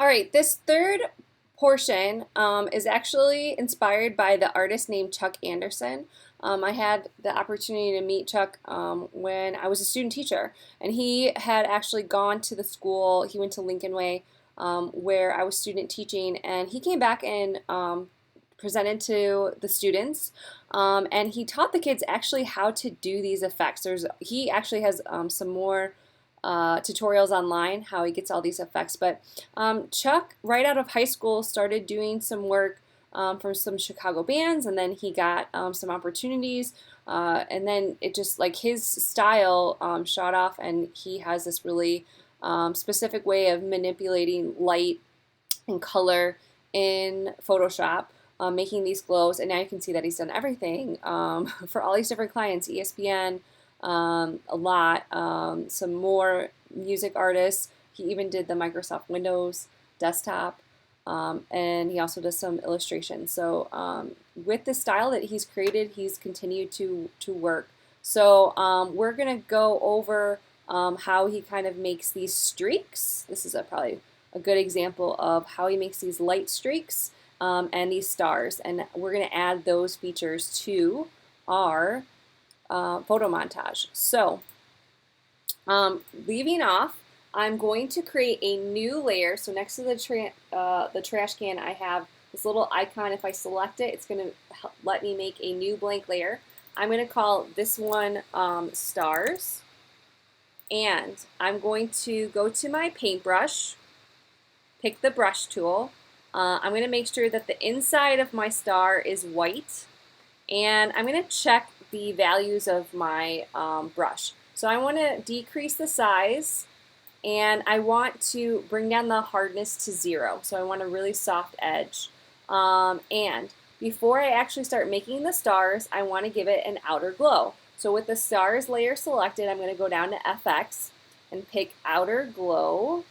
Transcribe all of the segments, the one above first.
All right, this third portion is actually inspired by the artist named Chuck Anderson. I had the opportunity to meet Chuck when I was a student teacher, and he had actually gone to the school. He went to Lincoln Way, where I was student teaching, and he came back and presented to the students, and he taught the kids actually how to do these effects. He actually has some more tutorials online how he gets all these effects. But Chuck, right out of high school, started doing some work for some Chicago bands, and then he got some opportunities. And then it just like his style shot off, and he has this really specific way of manipulating light and color in Photoshop. Making these glows, and now you can see that he's done everything for all these different clients, ESPN, a lot, some more music artists. He even did the Microsoft Windows desktop, and he also does some illustrations. So with the style that he's created, he's continued to work. So we're gonna go over how he kind of makes these streaks. This is probably a good example of how he makes these light streaks and these stars, and we're going to add those features to our photo montage. So leaving off, I'm going to create a new layer. So next to the trash can, I have this little icon. If I select it, it's going to let me make a new blank layer. I'm going to call this one stars, and I'm going to go to my paintbrush, pick the brush tool. I'm going to make sure that the inside of my star is white, and I'm going to check the values of my brush. So I want to decrease the size, and I want to bring down the hardness to 0. So I want a really soft edge. And before I actually start making the stars, I want to give it an outer glow. So with the stars layer selected, I'm going to go down to FX and pick outer glow.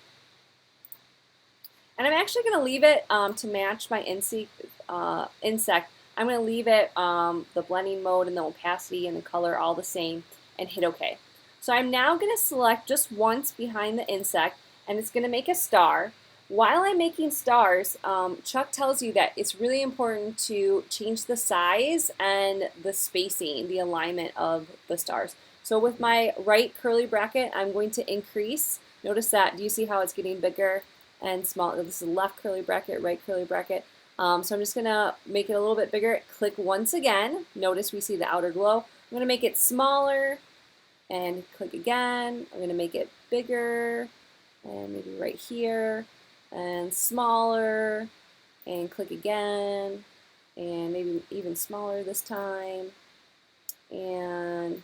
And I'm actually going to leave it to match my insect. I'm going to leave it the blending mode and the opacity and the color all the same, and hit OK. So I'm now going to select just once behind the insect, and it's going to make a star. While I'm making stars, Chuck tells you that it's really important to change the size and the spacing, the alignment of the stars. So with my right curly bracket, I'm going to increase. Notice that. Do you see how it's getting bigger and small? This is left curly bracket, right curly bracket. So I'm just going to make it a little bit bigger. Click once again. Notice we see the outer glow. I'm going to make it smaller and click again. I'm going to make it bigger and maybe right here, and smaller, and click again, and maybe even smaller this time, and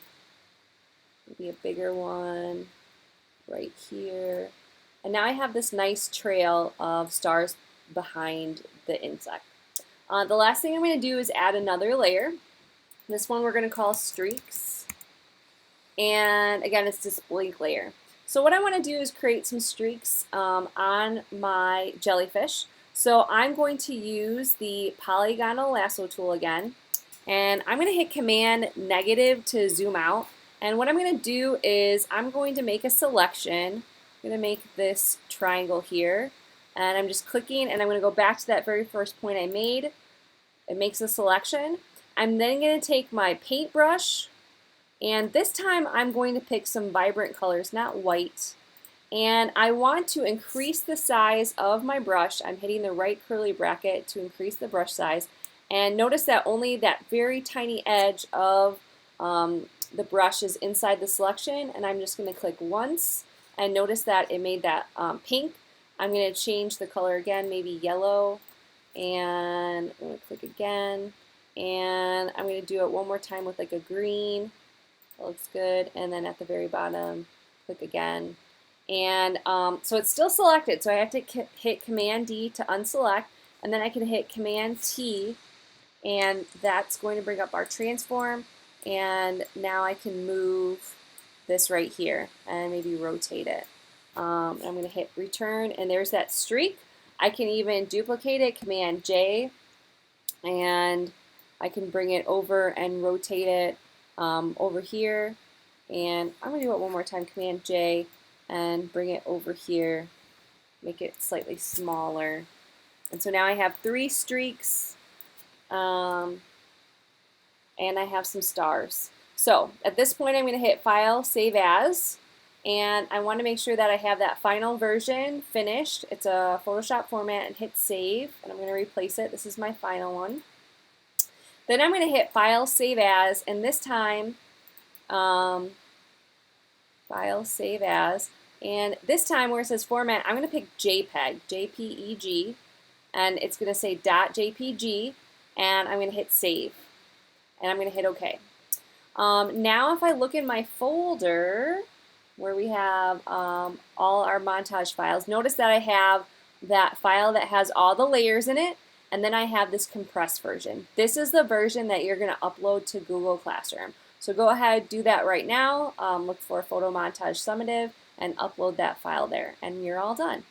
maybe a bigger one right here. And now I have this nice trail of stars behind the insect. The last thing I'm going to do is add another layer. This one we're going to call streaks. And again, it's this blank layer. So what I want to do is create some streaks on my jellyfish. So I'm going to use the polygonal lasso tool again. And I'm going to hit Command negative to zoom out. And what I'm going to do is I'm going to make a selection. I'm going to make this triangle here, and I'm just clicking, and I'm going to go back to that very first point I made. It makes a selection. I'm then going to take my paintbrush, and this time I'm going to pick some vibrant colors, not white. And I want to increase the size of my brush. I'm hitting the right curly bracket to increase the brush size. And notice that only that very tiny edge of the brush is inside the selection, and I'm just going to click once. And notice that it made that pink. I'm going to change the color again, maybe yellow, and I'm going to click again, and I'm going to do it one more time with like a green. That looks good. And then at the very bottom, click again. And so it's still selected, so I have to hit Command D to unselect, and then I can hit Command T, and that's going to bring up our transform. And now I can move this right here and maybe rotate it. I'm going to hit return, and there's that streak. I can even duplicate it, Command J, and I can bring it over and rotate it over here. And I'm going to do it one more time, Command J, and bring it over here make it slightly smaller. And so now I have 3 streaks, and I have some stars. So at this point, I'm going to hit File, Save As, and I want to make sure that I have that final version finished. It's a Photoshop format, and hit Save, and I'm going to replace it. This is my final one. Then I'm going to hit File, Save As, and this time, File, Save As, and this time where it says Format, I'm going to pick JPEG, JPEG, and it's going to say .jpg, and I'm going to hit Save, and I'm going to hit OK. Now if I look in my folder where we have all our montage files, notice that I have that file that has all the layers in it, and then I have this compressed version. This is the version that you're going to upload to Google Classroom. So go ahead, do that right now. Look for Photo Montage Summative and upload that file there, and you're all done.